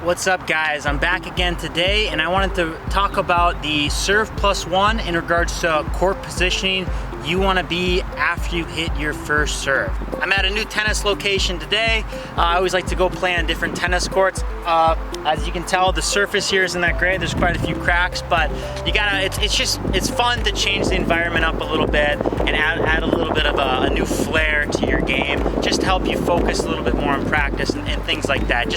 What's up, guys? I'm back again today, and I wanted to talk about the serve plus one in regards to court positioning you want to be after you hit your first serve. I'm at a new tennis location today. I always like to go play on different tennis courts. As you can tell, the surface here isn't that great. There's quite a few cracks, but you gotta, it's fun to change the environment up a little bit and add a little bit of a new flair to your game, just to help you focus a little bit more on practice and things like that.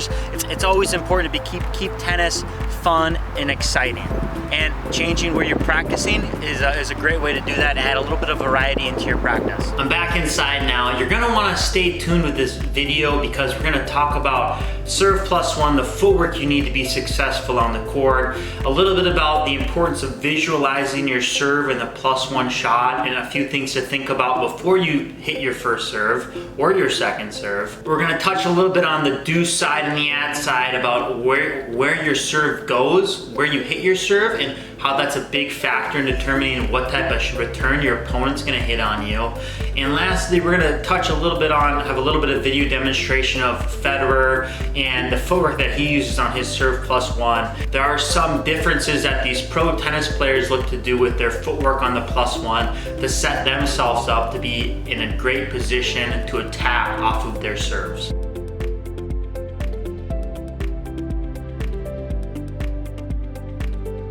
It's always important to keep tennis fun and exciting. And changing where you're practicing is a great way to do that and add a little bit of variety into your practice. I'm back inside now. You're gonna wanna stay tuned with this video because we're gonna talk about serve plus one, the footwork you need to be successful on the court, a little bit about the importance of visualizing your serve and the plus one shot, and a few things to think about before you hit your first serve or your second serve. We're gonna touch a little bit on the do side and the ad side about where your serve goes, where you hit your serve, and how that's a big factor in determining what type of return your opponent's gonna hit on you. And lastly, we're gonna touch a little bit on, have a little bit of video demonstration of Federer and the footwork that he uses on his serve plus one. There are some differences that these pro tennis players look to do with their footwork on the plus one to set themselves up to be in a great position to attack off of their serves.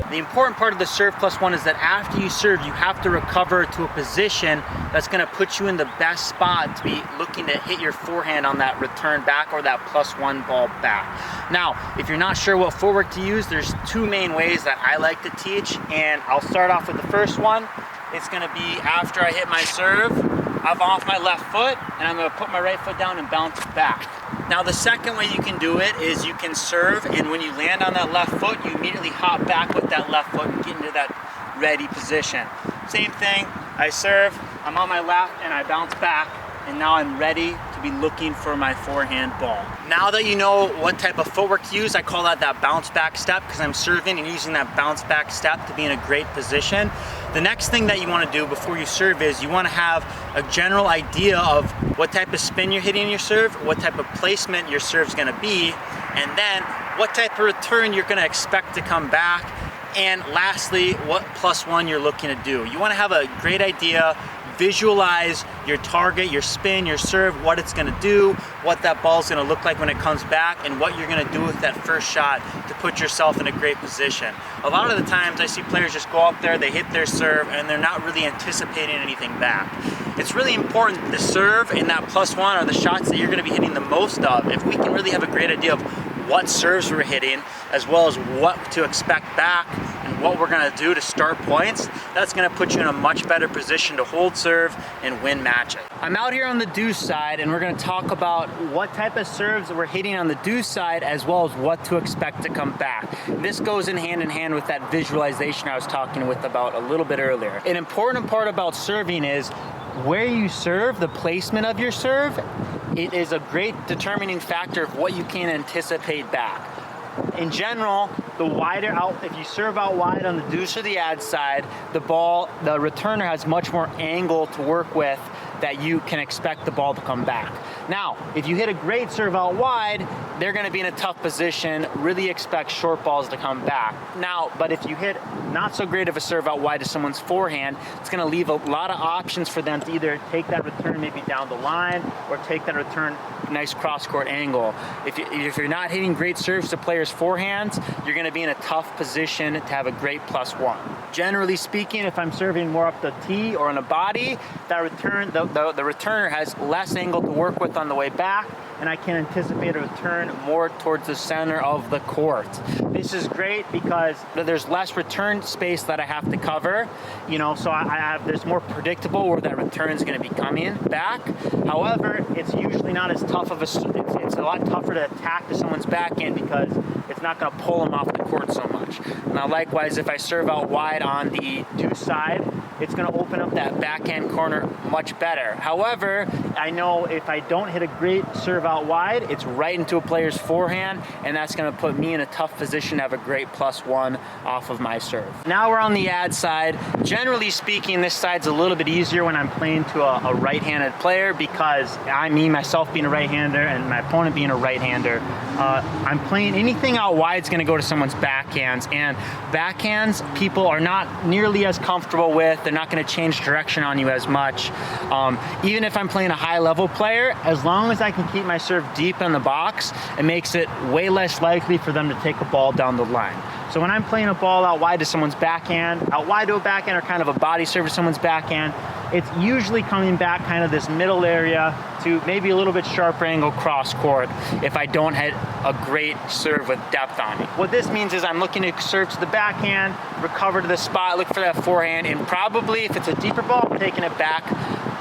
The important part of the serve plus one is that after you serve, you have to recover to a position that's gonna put you in the best spot to be looking to hit your forehand on that return back or that plus one ball back. Now, if you're not sure what footwork to use, there's two main ways that I like to teach, and I'll start off with the first one. It's gonna be after I hit my serve, I'm off my left foot, and I'm gonna put my right foot down and bounce back. Now the second way you can do it is you can serve, and when you land on that left foot, you immediately hop back with that left foot and get into that ready position. Same thing, I serve, I'm on my left, and I bounce back, and now I'm ready to be looking for my forehand ball. Now that you know what type of footwork to use, I call that bounce back step, because I'm serving and using that bounce back step to be in a great position. The next thing that you want to do before you serve is you want to have a general idea of what type of spin you're hitting your serve, what type of placement your serve's going to be, and then what type of return you're going to expect to come back, and lastly, what plus one you're looking to do. You want to have a great idea, visualize your target, your spin, your serve, what it's gonna do, what that ball's gonna look like when it comes back, and what you're gonna do with that first shot to put yourself in a great position. A lot of the times I see players just go up there, they hit their serve, and they're not really anticipating anything back. It's really important, the serve and that plus one are the shots that you're gonna be hitting the most of. If we can really have a great idea of what serves we're hitting, as well as what to expect back and what we're gonna do to start points, that's gonna put you in a much better position to hold serve and win matches. I'm out here on the deuce side, and we're gonna talk about what type of serves we're hitting on the deuce side, as well as what to expect to come back. This goes in hand with that visualization I was talking about a little bit earlier. An important part about serving is where you serve, the placement of your serve. It is a great determining factor of what you can anticipate back. In general, the wider out, if you serve out wide on the deuce or the ad side, the returner has much more angle to work with that you can expect the ball to come back. Now, if you hit a great serve out wide, they're gonna be in a tough position, really expect short balls to come back. Now, but if you hit not so great of a serve out wide to someone's forehand, it's gonna leave a lot of options for them to either take that return maybe down the line or take that return nice cross-court angle. If you're not hitting great serves to players' forehands, you're gonna be in a tough position to have a great plus one. Generally speaking, if I'm serving more up the tee or in a body, that return, the returner has less angle to work with on the way back, and I can anticipate a return more towards the center of the court. This is great because there's less return space that I have to cover, so there's more predictable where that return is going to be coming back. However, it's usually not as tough of it's a lot tougher to attack to someone's backhand because it's not going to pull them off the court so much. Now, likewise, if I serve out wide on the deuce side, it's going to open up that backhand corner much better. However, I know if I don't hit a great serve out wide, it's right into a player's forehand, and that's gonna put me in a tough position to have a great +1 off of my serve. Now we're on the ad side. Generally speaking, this side's a little bit easier when I'm playing to a right-handed player, because myself being a right-hander and my opponent being a right-hander, I'm playing anything out wide is gonna go to someone's backhands, and backhands people are not nearly as comfortable with. They're not gonna change direction on you as much. Even if I'm playing a high-level player, as long as I can keep my serve deep in the box, it makes it way less likely for them to take a ball down the line. So when I'm playing a ball out wide to someone's backhand, out wide to a backhand, or kind of a body serve to someone's backhand, it's usually coming back kind of this middle area to maybe a little bit sharper angle cross court if I don't hit a great serve with depth on me. What this means is I'm looking to serve to the backhand, recover to the spot, look for that forehand, and probably if it's a deeper ball, I'm taking it back,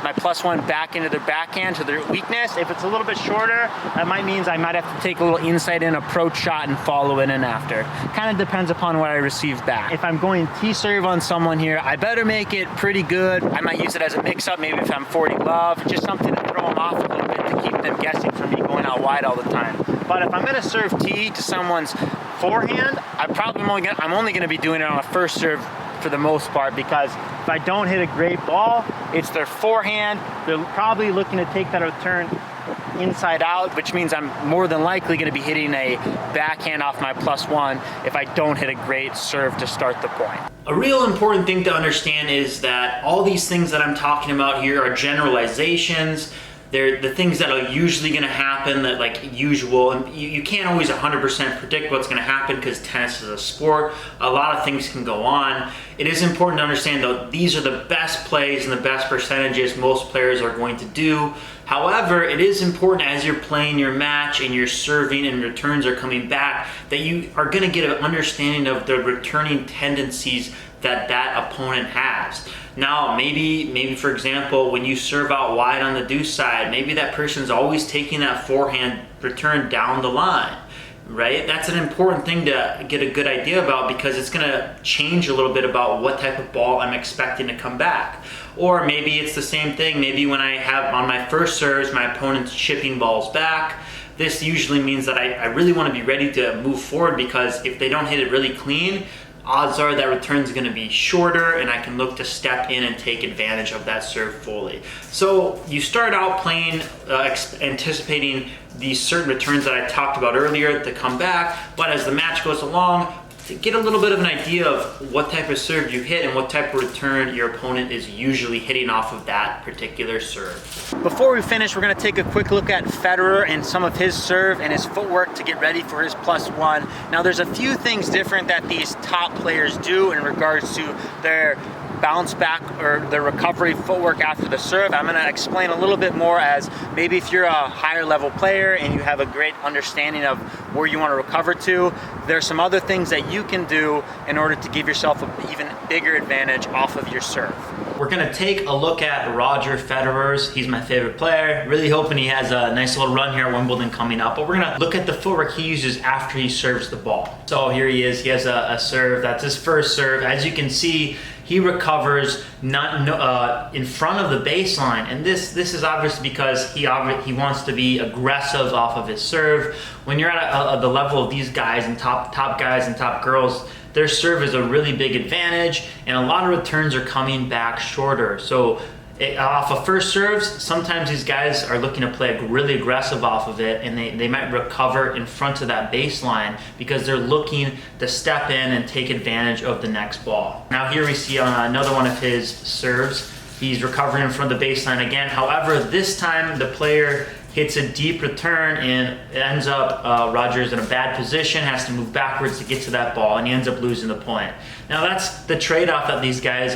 my +1 back into their backhand to their weakness. If it's a little bit shorter, that means I might have to take a little inside in approach shot and follow it in after. Kind of depends upon what I receive back. If I'm going T-serve on someone here, I better make it pretty good. I might use it as a mix-up, maybe if I'm 40 love, just something to throw them off a little bit to keep them guessing for me going out wide all the time. But if I'm gonna serve T to someone's forehand, I'm only gonna be doing it on a first serve for the most part, because if I don't hit a great ball, it's their forehand. They're probably looking to take that return inside out, which means I'm more than likely going to be hitting a backhand off my +1 if I don't hit a great serve to start the point. A real important thing to understand is that all these things that I'm talking about here are generalizations. They're the things that are usually going to happen, that like usual, and you can't always 100% predict what's going to happen because tennis is a sport. A lot of things can go on. It is important to understand though, these are the best plays and the best percentages most players are going to do. However, it is important as you're playing your match and you're serving and returns are coming back that you are going to get an understanding of the returning tendencies that opponent has. Now, maybe for example, when you serve out wide on the deuce side, maybe that person's always taking that forehand return down the line, right? That's an important thing to get a good idea about, because it's gonna change a little bit about what type of ball I'm expecting to come back. Or maybe it's the same thing. Maybe when I have on my first serves, my opponent's chipping balls back. This usually means that I really wanna be ready to move forward, because if they don't hit it really clean, odds are that return is going to be shorter and I can look to step in and take advantage of that serve fully. So you start out playing, anticipating these certain returns that I talked about earlier to come back, but as the match goes along, to get a little bit of an idea of what type of serve you hit and what type of return your opponent is usually hitting off of that particular serve. Before we finish, we're gonna take a quick look at Federer and some of his serve and his footwork to get ready for his +1. Now there's a few things different that these top players do in regards to their bounce back or the recovery footwork after the serve. I'm gonna explain a little bit more, as maybe if you're a higher level player and you have a great understanding of where you wanna recover to, there's some other things that you can do in order to give yourself an even bigger advantage off of your serve. We're gonna take a look at Roger Federer's. He's my favorite player. Really hoping he has a nice little run here at Wimbledon coming up, but we're gonna look at the footwork he uses after he serves the ball. So here he is, he has a serve, that's his first serve. As you can see, he recovers in front of the baseline, and this is obviously because he wants to be aggressive off of his serve. When you're at the level of these guys and top guys and top girls, their serve is a really big advantage, and a lot of returns are coming back shorter. So off of first serves, sometimes these guys are looking to play really aggressive off of it, and they might recover in front of that baseline because they're looking to step in and take advantage of the next ball. Now here we see on another one of his serves, he's recovering in front of the baseline again. However, this time the player hits a deep return and it ends up, Roger's in a bad position, has to move backwards to get to that ball, and he ends up losing the point. Now that's the trade-off that these guys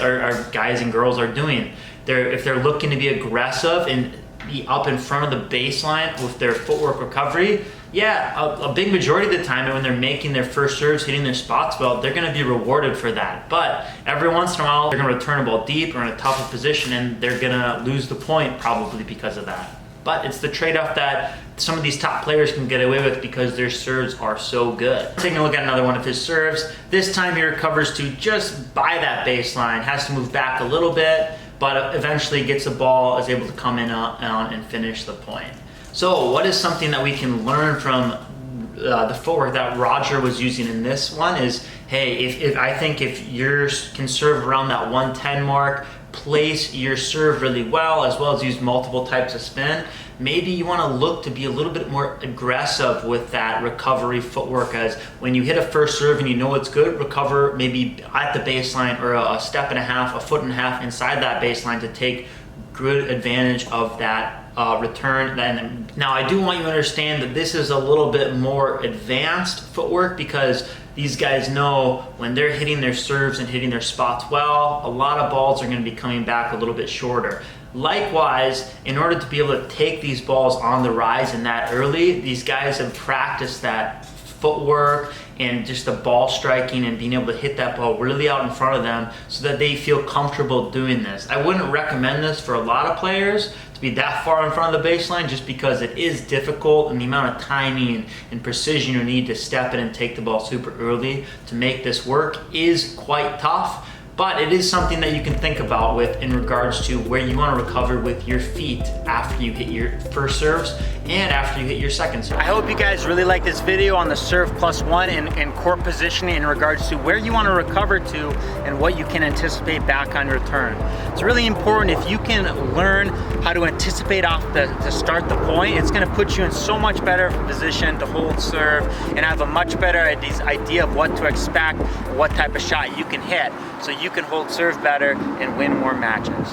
guys and girls are doing. If they're looking to be aggressive and be up in front of the baseline with their footwork recovery, yeah, a big majority of the time when they're making their first serves, hitting their spots well, they're gonna be rewarded for that. But every once in a while, they're gonna return a ball deep or in a tougher position, and they're gonna lose the point probably because of that. But it's the trade-off that some of these top players can get away with because their serves are so good. Taking a look at another one of his serves. This time he recovers to just by that baseline, has to move back a little bit, but eventually gets the ball, is able to come in on and finish the point. So what is something that we can learn from the footwork that Roger was using in this one is, hey, if I think if yours can serve around that 110 mark, place your serve really well as use multiple types of spin, maybe you want to look to be a little bit more aggressive with that recovery footwork, as when you hit a first serve and you know it's good, recover maybe at the baseline or a step and a half, a foot and a half inside that baseline to take good advantage of that return. Then now I do want you to understand that this is a little bit more advanced footwork, because these guys know when they're hitting their serves and hitting their spots well, a lot of balls are going to be coming back a little bit shorter. Likewise, in order to be able to take these balls on the rise and that early, these guys have practiced that footwork and just the ball striking and being able to hit that ball really out in front of them so that they feel comfortable doing this. I wouldn't recommend this for a lot of players to be that far in front of the baseline, just because it is difficult, and the amount of timing and precision you need to step in and take the ball super early to make this work is quite tough. But it is something that you can think about with in regards to where you want to recover with your feet after you hit your first serves and after you hit your second serve. I hope you guys really like this video on the serve plus one and court positioning in regards to where you want to recover to and what you can anticipate back on your turn. It's really important if you can learn how to anticipate off to start the point. It's going to put you in so much better position to hold serve and have a much better idea of what to expect, what type of shot you can hit, so you can hold serve better and win more matches.